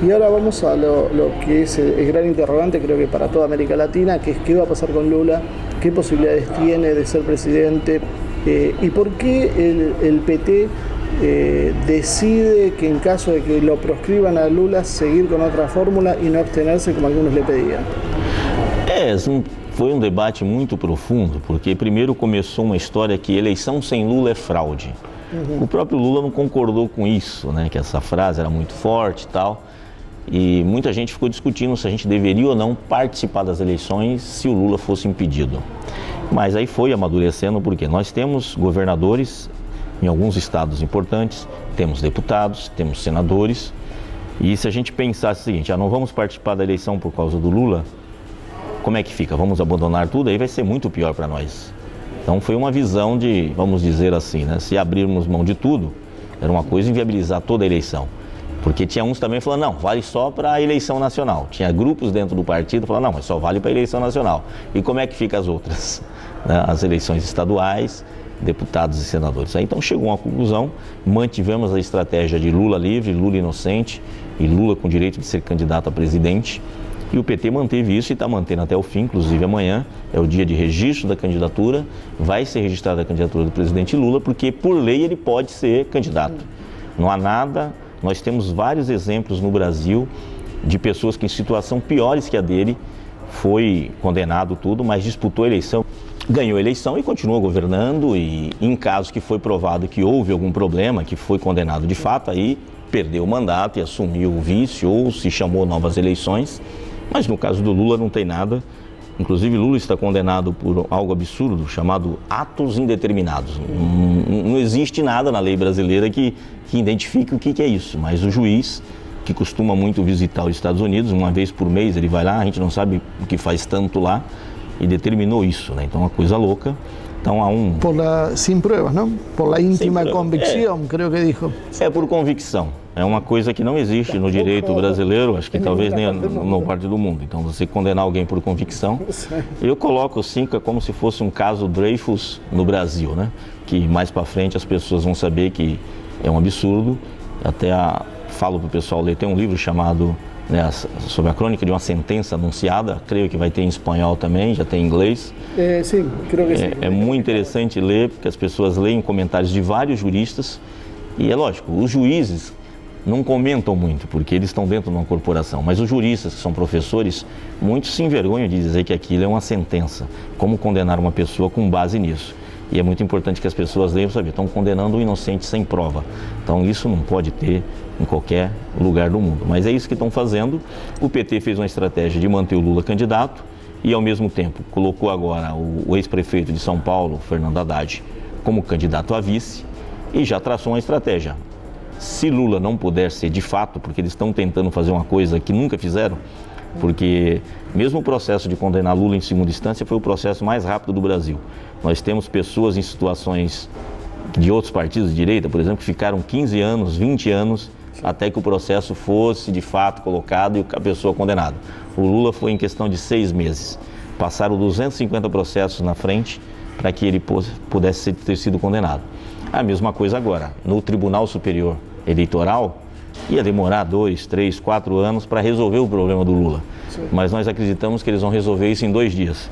Y ahora vamos a lo que es el gran interrogante, creo que para toda América Latina, que es qué va a pasar con Lula, qué posibilidades tiene de ser presidente y por qué el PT decide que en caso de que lo proscriban a Lula seguir con otra fórmula y no abstenerse como algunos le pedían. Foi um debate muito profundo, porque primeiro começou uma história que eleição sem Lula é fraude. O próprio Lula não concordou com isso, né? Que essa frase era muito forte e tal. E muita gente ficou discutindo se a gente deveria ou não participar das eleições se o Lula fosse impedido. Mas aí foi amadurecendo, porque nós temos governadores em alguns estados importantes, temos deputados, temos senadores. E se a gente pensasse o seguinte, não vamos participar da eleição por causa do Lula, como é que fica? Vamos abandonar tudo? Aí vai ser muito pior para nós. Então foi uma visão de, vamos dizer assim, né? Se abrirmos mão de tudo, era uma coisa inviabilizar toda a eleição. Porque tinha uns também falando, não, vale só para a eleição nacional. Tinha grupos dentro do partido falando, não, mas só vale para a eleição nacional. E como é que fica as outras? Né? As eleições estaduais, deputados e senadores. Aí então chegou a uma conclusão, mantivemos a estratégia de Lula livre, Lula inocente e Lula com direito de ser candidato a presidente. E o PT manteve isso e está mantendo até o fim, inclusive amanhã é o dia de registro da candidatura, vai ser registrada a candidatura do presidente Lula, porque por lei ele pode ser candidato. Não há nada, nós temos vários exemplos no Brasil de pessoas que em situação piores que a dele foi condenado tudo, mas disputou a eleição, ganhou a eleição e continuou governando, e em casos que foi provado que houve algum problema, que foi condenado de fato, aí perdeu o mandato e assumiu o vício ou se chamou novas eleições. Mas no caso do Lula não tem nada, inclusive Lula está condenado por algo absurdo chamado atos indeterminados. Não existe nada na lei brasileira que identifique o que é isso, mas o juiz que costuma muito visitar os Estados Unidos, uma vez por mês ele vai lá, a gente não sabe o que faz tanto lá, e determinou isso, né? Então é uma coisa louca. Então há sin pruebas, ¿no? Por la íntima convicción, creo que dijo. É por convicção. É uma coisa que não existe no direito brasileiro, acho que talvez nem no parte do mundo. Então você condenar alguém por convicção, eu coloco assim como se fosse um caso Dreyfus no Brasil, né? Que mais para frente as pessoas vão saber que é um absurdo. Até falo para o pessoal ler, tem um livro chamado, né, sobre a crônica de uma sentença anunciada, creio que vai ter em espanhol também, já tem em inglês. Sim, creio que sim. É muito interessante ler, porque as pessoas leem comentários de vários juristas, e é lógico, os juízes não comentam muito, porque eles estão dentro de uma corporação, mas os juristas, que são professores, muitos se envergonham de dizer que aquilo é uma sentença, como condenar uma pessoa com base nisso. E é muito importante que as pessoas leiam, sabe, estão condenando um inocente sem prova. Então isso não pode ter em qualquer lugar do mundo. Mas é isso que estão fazendo. O PT fez uma estratégia de manter o Lula candidato e, ao mesmo tempo, colocou agora o ex-prefeito de São Paulo, Fernando Haddad, como candidato a vice e já traçou uma estratégia. Se Lula não puder ser de fato, porque eles estão tentando fazer uma coisa que nunca fizeram, porque mesmo o processo de condenar Lula em segunda instância foi o processo mais rápido do Brasil. Nós temos pessoas em situações de outros partidos de direita, por exemplo, que ficaram 15 anos, 20 anos, até que o processo fosse de fato colocado e a pessoa condenada. O Lula foi em questão de 6 meses. Passaram 250 processos na frente para que ele pudesse ter sido condenado. A mesma coisa agora, no Tribunal Superior Eleitoral, ia demorar 2, 3, 4 anos para resolver o problema do Lula. Sim. Mas nós acreditamos que eles vão resolver isso em 2 dias.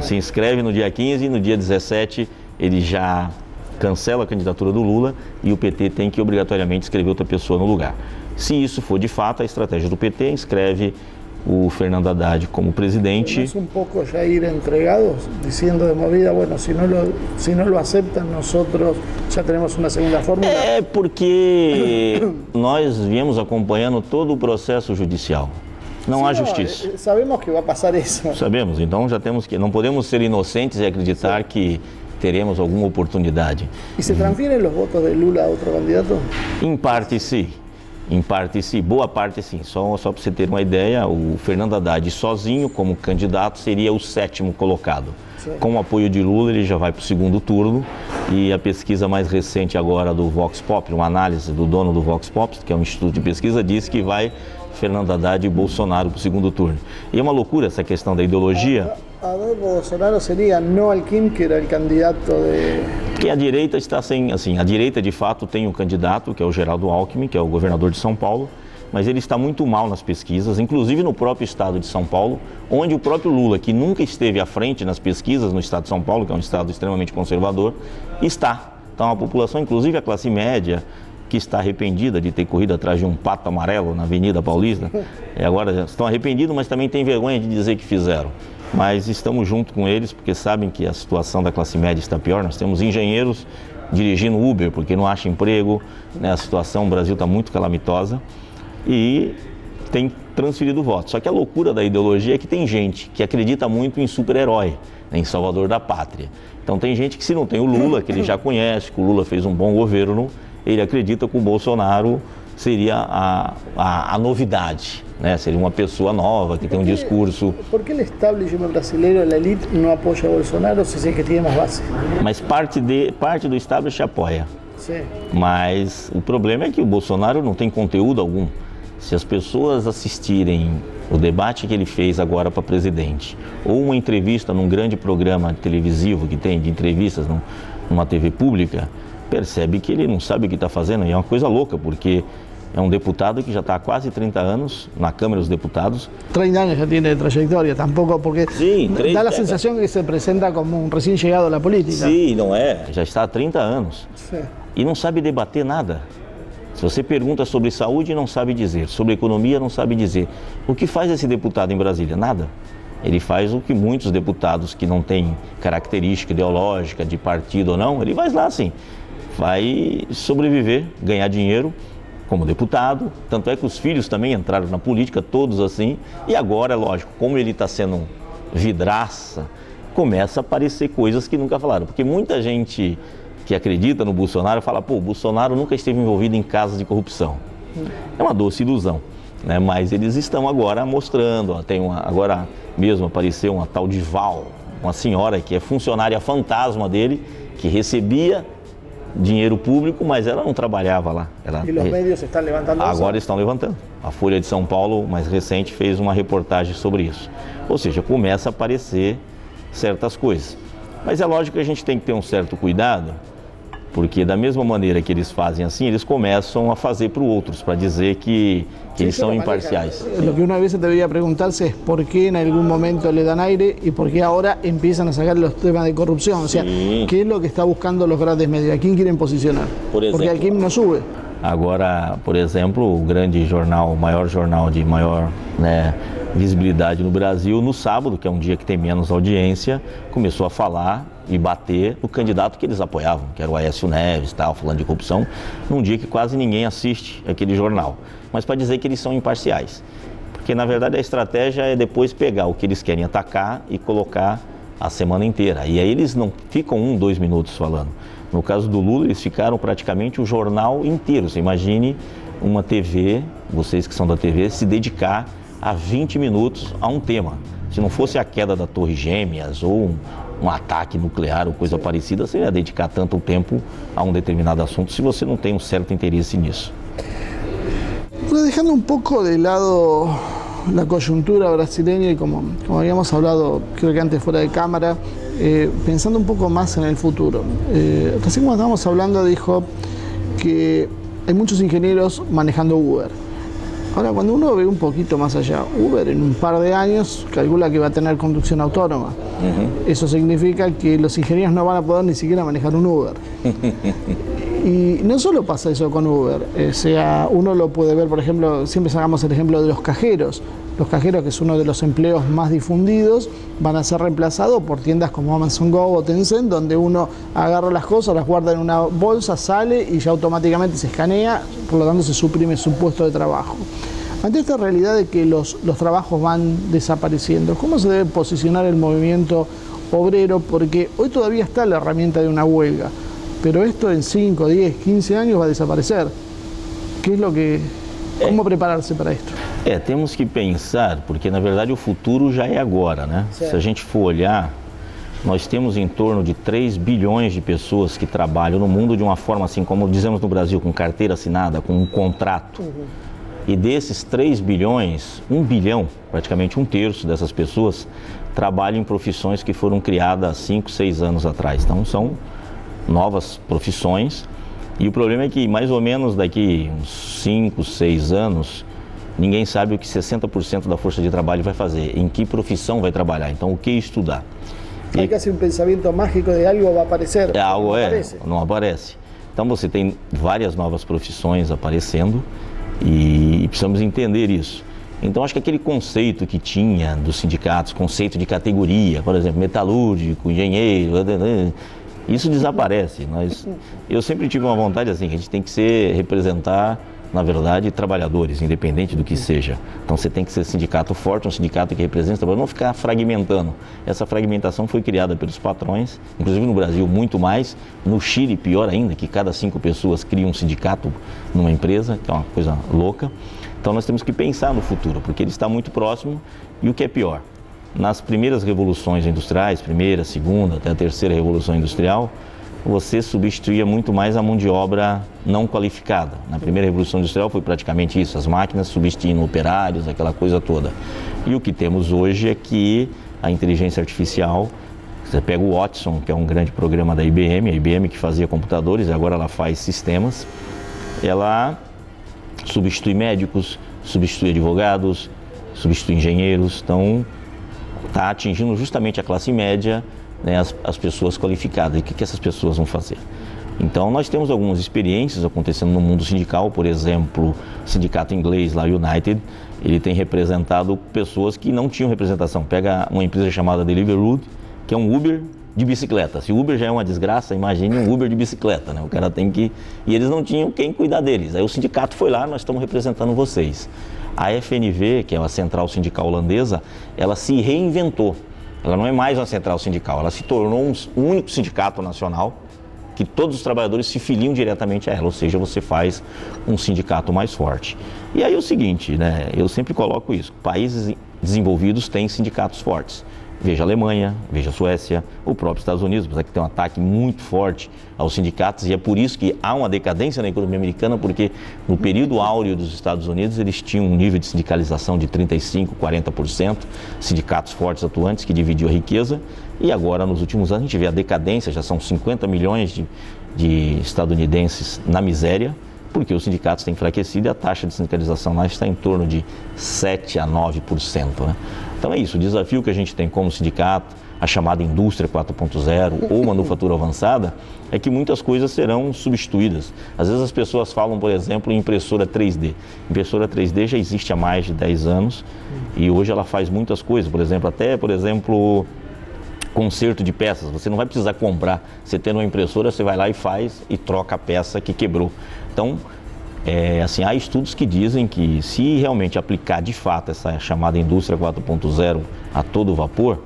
Se inscreve no dia 15 e no dia 17 ele já cancela a candidatura do Lula e o PT tem que obrigatoriamente escrever outra pessoa no lugar. Se isso for de fato a estratégia do PT, inscreve o Fernando Haddad como presidente. Es un poco ya ir entregados, diciendo de movida, bueno, si no lo aceptan, nosotros ya tenemos una segunda fórmula. É porque nós viemos acompanhando todo o processo judicial. Não há justiça. Sabemos que vai passar isso. Sabemos, então já temos que, não podemos ser inocentes e acreditar que teremos alguma oportunidade. E se transferem os votos de Lula a outro candidato? Em parte sim. Em parte sim, boa parte sim. Só para você ter uma ideia, o Fernando Haddad sozinho como candidato seria o 7º colocado. Sim. Com o apoio de Lula ele já vai para o 2º turno e a pesquisa mais recente agora do Vox Pop, uma análise do dono do Vox Pop, que é um instituto de pesquisa, diz que vai Fernando Haddad e Bolsonaro para o 2º turno. E é uma loucura essa questão da ideologia. Bolsonaro seria não Alckmin, que era o candidato de... Porque a direita está sem, assim, a direita de fato tem um candidato, que é o Geraldo Alckmin, que é o governador de São Paulo, mas ele está muito mal nas pesquisas, inclusive no próprio estado de São Paulo, onde o próprio Lula, que nunca esteve à frente nas pesquisas no estado de São Paulo, que é um estado extremamente conservador, está. Então a população, inclusive a classe média, que está arrependida de ter corrido atrás de um pato amarelo na Avenida Paulista, e agora estão arrependidos, mas também têm vergonha de dizer que fizeram. Mas estamos junto com eles porque sabem que a situação da classe média está pior. Nós temos engenheiros dirigindo Uber porque não acham emprego, né? A situação no Brasil está muito calamitosa e tem transferido votos. Só que a loucura da ideologia é que tem gente que acredita muito em super-herói, né? Em salvador da pátria. Então tem gente que, se não tem o Lula, que ele já conhece, que o Lula fez um bom governo, ele acredita que o Bolsonaro seria a novidade, né? Seria uma pessoa nova, que tem um discurso... Por que o establishment brasileiro, a elite, não apoia Bolsonaro se é que temos base? Mas parte do establishment apoia. Sim. Mas o problema é que o Bolsonaro não tem conteúdo algum. Se as pessoas assistirem o debate que ele fez agora para presidente, ou uma entrevista num grande programa televisivo que tem de entrevistas numa TV pública, percebe que ele não sabe o que está fazendo. E é uma coisa louca, porque é um deputado que já está há quase 30 anos na Câmara dos Deputados. 30 anos já tem de trajetória, tampouco, porque sim, dá a sensação que se apresenta como um recém-chegado à política. Sim, não é? Já está há 30 anos. Sim. E não sabe debater nada. Se você pergunta sobre saúde, não sabe dizer. Sobre economia, não sabe dizer. O que faz esse deputado em Brasília? Nada. Ele faz o que muitos deputados que não têm característica ideológica de partido ou não, ele vai lá assim, vai sobreviver, ganhar dinheiro como deputado. Tanto é que os filhos também entraram na política, todos assim. E agora, lógico, como ele está sendo vidraça, começa a aparecer coisas que nunca falaram. Porque muita gente que acredita no Bolsonaro fala, pô, o Bolsonaro nunca esteve envolvido em casos de corrupção. É uma doce ilusão, né? Mas eles estão agora mostrando, agora mesmo apareceu uma tal de Val, uma senhora que é funcionária fantasma dele, que recebia dinheiro público, mas ela não trabalhava lá. E os médios estão levantando isso? Agora estão levantando. A Folha de São Paulo, mais recente, fez uma reportagem sobre isso. Ou seja, começa a aparecer certas coisas. Mas é lógico que a gente tem que ter um certo cuidado, porque da mesma maneira que eles fazem assim, eles começam a fazer para outros, para dizer que eles são imparciais. Lo que una vez se debería preguntarse es por qué en algún momento le dan aire y por qué ahora empiezan a sacar los temas de corrupción. O sea, ¿qué es lo que está buscando los grandes medios? ¿A quién quieren posicionar? Porque aquí no sube. Agora, por exemplo, o grande jornal, o maior jornal de maior visibilidade no Brasil, no sábado, que é um dia que tem menos audiência, começou a falar e bater no candidato que eles apoiavam, que era o Aécio Neves, tal, falando de corrupção, num dia que quase ninguém assiste aquele jornal. Mas para dizer que eles são imparciais. Porque, na verdade, a estratégia é depois pegar o que eles querem atacar e colocar a semana inteira. E aí eles não ficam 1, 2 minutos falando. No caso do Lula, eles ficaram praticamente o jornal inteiro. Você imagine uma TV, vocês que são da TV, se dedicar a 20 minutos a um tema. Se não fosse a queda da Torre Gêmeas ou um ataque nuclear ou coisa parecida, você ia dedicar tanto tempo a um determinado assunto se você não tem um certo interesse nisso. Pero dejando un poco de lado la coyuntura brasileña y como habíamos hablado, creo que antes fuera de cámara, pensando un poco más en el futuro. Recién cuando estábamos hablando dijo que hay muchos ingenieros manejando Uber. Ahora, cuando uno ve un poquito más allá, Uber en un par de años calcula que va a tener conducción autónoma. Eso significa que los ingenieros no van a poder ni siquiera manejar un Uber. Y no solo pasa eso con Uber, o sea, uno lo puede ver, por ejemplo, siempre sacamos el ejemplo de los cajeros. Los cajeros, que es uno de los empleos más difundidos, van a ser reemplazados por tiendas como Amazon Go o Tencent, donde uno agarra las cosas, las guarda en una bolsa, sale y ya automáticamente se escanea, por lo tanto se suprime su puesto de trabajo. Ante esta realidad de que los trabajos van desapareciendo, ¿cómo se debe posicionar el movimiento obrero? Porque hoy todavía está la herramienta de una huelga, pero esto en 5, 10, 15 años va a desaparecer. ¿Qué es lo que... ¿Cómo prepararse para esto? Temos que pensar, porque na verdade o futuro já é agora, né? Certo. Se a gente for olhar, nós temos em torno de 3 bilhões de pessoas que trabalham no mundo de uma forma assim, como dizemos no Brasil, com carteira assinada, com um contrato. E desses 3 bilhões, 1 bilhão, praticamente 1/3 dessas pessoas, trabalham em profissões que foram criadas há 5, 6 anos atrás. Então são novas profissões. E o problema é que mais ou menos daqui uns 5, 6 anos, ninguém sabe o que 60% da força de trabalho vai fazer, em que profissão vai trabalhar, então o que estudar. Hay casi un pensamiento mágico de algo va a aparecer. Algo não aparece. Então você tem várias novas profissões aparecendo e precisamos entender isso. Então acho que aquele conceito que tinha dos sindicatos, conceito de categoria, por exemplo, metalúrgico, engenheiro, isso desaparece. Eu sempre tive uma vontade assim, que a gente tem que representar, na verdade, trabalhadores, independente do que seja. Então você tem que ser sindicato forte, um sindicato que representa, para não ficar fragmentando. Essa fragmentação foi criada pelos patrões, inclusive no Brasil muito mais, no Chile pior ainda, que cada 5 pessoas criam um sindicato numa empresa, que é uma coisa louca. Então nós temos que pensar no futuro, porque ele está muito próximo e o que é pior. Nas primeiras revoluções industriais, primeira, segunda, até a terceira revolução industrial, você substituía muito mais a mão de obra não qualificada. Na primeira revolução industrial foi praticamente isso, as máquinas substituindo operários, aquela coisa toda. E o que temos hoje é que a inteligência artificial, você pega o Watson, que é um grande programa da IBM, a IBM que fazia computadores, agora ela faz sistemas, ela substitui médicos, substitui advogados, substitui engenheiros, então está atingindo justamente a classe média, né, as pessoas qualificadas. E o que essas pessoas vão fazer? Então nós temos algumas experiências acontecendo no mundo sindical, por exemplo, o sindicato inglês lá, United, ele tem representado pessoas que não tinham representação. Pega uma empresa chamada Deliveroo, que é um Uber de bicicleta. Se o Uber já é uma desgraça, imagine um Uber de bicicleta, né? O cara tem que... E eles não tinham quem cuidar deles. Aí o sindicato foi lá, nós estamos representando vocês. A FNV, que é uma central sindical holandesa, ela se reinventou. Ela não é mais uma central sindical, ela se tornou um único sindicato nacional, que todos os trabalhadores se filiam diretamente a ela, ou seja, você faz um sindicato mais forte. E aí é o seguinte, né, eu sempre coloco isso, países desenvolvidos têm sindicatos fortes. Veja a Alemanha, veja a Suécia, o próprio Estados Unidos, que tem um ataque muito forte aos sindicatos, e é por isso que há uma decadência na economia americana, porque no período áureo dos Estados Unidos eles tinham um nível de sindicalização de 35%, 40%, sindicatos fortes atuantes que dividiam a riqueza, e agora nos últimos anos a gente vê a decadência, já são 50 milhões de estadunidenses na miséria, porque os sindicatos têm enfraquecido e a taxa de sindicalização lá está em torno de 7% a 9%. Né? Então é isso, o desafio que a gente tem como sindicato, a chamada indústria 4.0 ou manufatura avançada, é que muitas coisas serão substituídas. Às vezes as pessoas falam, por exemplo, em impressora 3D. Impressora 3D já existe há mais de 10 anos e hoje ela faz muitas coisas, por exemplo, conserto de peças, você não vai precisar comprar, você tendo uma impressora, você vai lá e faz e troca a peça que quebrou. Então, assim, há estudos que dizem que se realmente aplicar de fato essa chamada indústria 4.0 a todo vapor,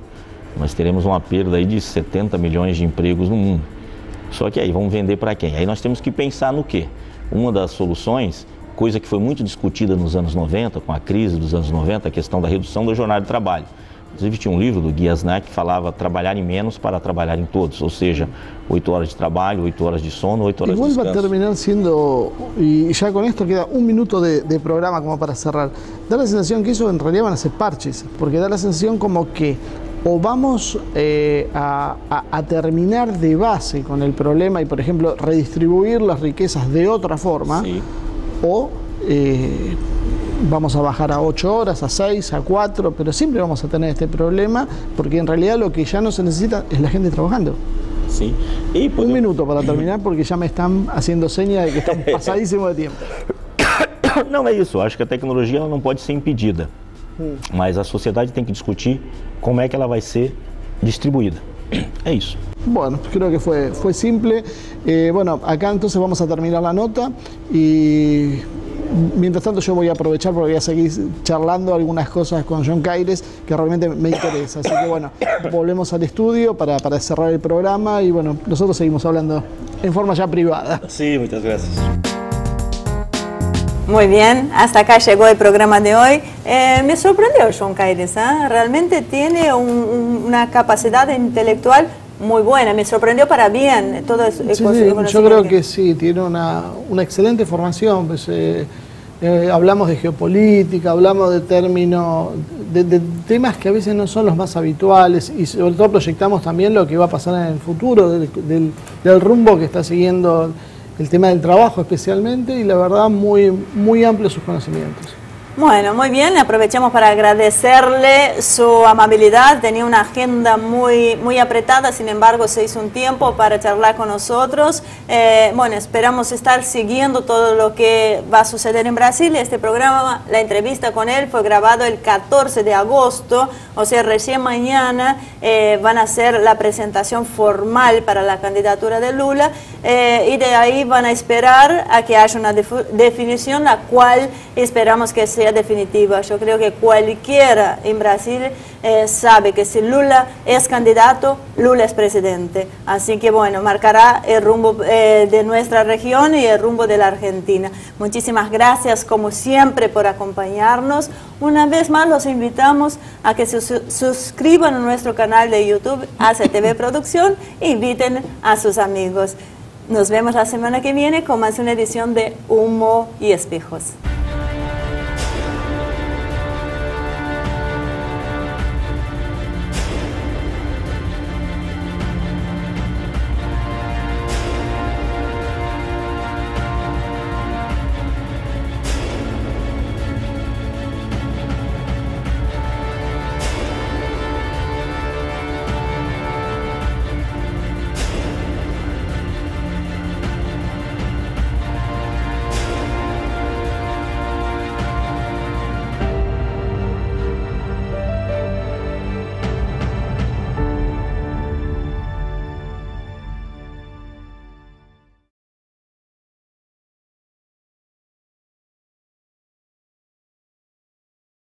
nós teremos uma perda aí de 70 milhões de empregos no mundo. Só que aí, vamos vender para quem? Aí nós temos que pensar no quê? Uma das soluções, coisa que foi muito discutida nos anos 90, com a crise dos anos 90, a questão da redução da jornada de trabalho. Inclusive tinha um livro do Guy Asnac que falava trabalhar em menos para trabalhar em todos, ou seja, 8 horas de trabalho, 8 horas de sono, 8 horas de descanso. Igual va a terminar siendo, y ya con esto queda un minuto de programa como para cerrar, da la sensación que eso en realidad van a ser parches, porque da la sensación como que o vamos a terminar de base con el problema y por ejemplo redistribuir las riquezas de otra forma, sí, o vamos a bajar a 8 horas, a 6, a 4, pero siempre vamos a tener este problema porque en realidad lo que ya no se necesita es la gente trabajando. Sí. Y un minuto para terminar porque ya me están haciendo señas de que estamos pasadísimo de tiempo. Não, é isso, acho que a tecnologia ela não pode ser impedida, mas a sociedade tem que discutir como é que ela vai ser distribuída. É isso. Bueno, creo que fue simple. Bueno, acá entonces vamos a terminar la nota y mientras tanto yo voy a aprovechar porque voy a seguir charlando algunas cosas con John Caires que realmente me interesa. Así que bueno, volvemos al estudio para cerrar el programa y bueno, nosotros seguimos hablando en forma ya privada. Sí, muchas gracias. Muy bien, hasta acá llegó el programa de hoy. Me sorprendió John Caires, ¿eh? Realmente tiene una capacidad intelectual muy buena, me sorprendió para bien todo eso. Sí, yo creo que sí, tiene una excelente formación. Pues, hablamos de geopolítica, hablamos de términos, de temas que a veces no son los más habituales y sobre todo proyectamos también lo que va a pasar en el futuro, del rumbo que está siguiendo el tema del trabajo especialmente y la verdad muy amplios sus conocimientos. Bueno, muy bien, aprovechamos para agradecerle su amabilidad, tenía una agenda muy apretada, sin embargo se hizo un tiempo para charlar con nosotros. Bueno, esperamos estar siguiendo todo lo que va a suceder en Brasil. Este programa, la entrevista con él fue grabado el 14 de agosto, o sea, recién mañana van a hacer la presentación formal para la candidatura de Lula y de ahí van a esperar a que haya una definición, la cual esperamos que sea definitiva. Yo creo que cualquiera en Brasil sabe que si Lula es candidato, Lula es presidente. Así que bueno, marcará el rumbo de nuestra región y el rumbo de la Argentina. Muchísimas gracias como siempre por acompañarnos. Una vez más los invitamos a que se suscriban a nuestro canal de YouTube, ACTV Producción, e inviten a sus amigos. Nos vemos la semana que viene con más una edición de Humo y Espejos.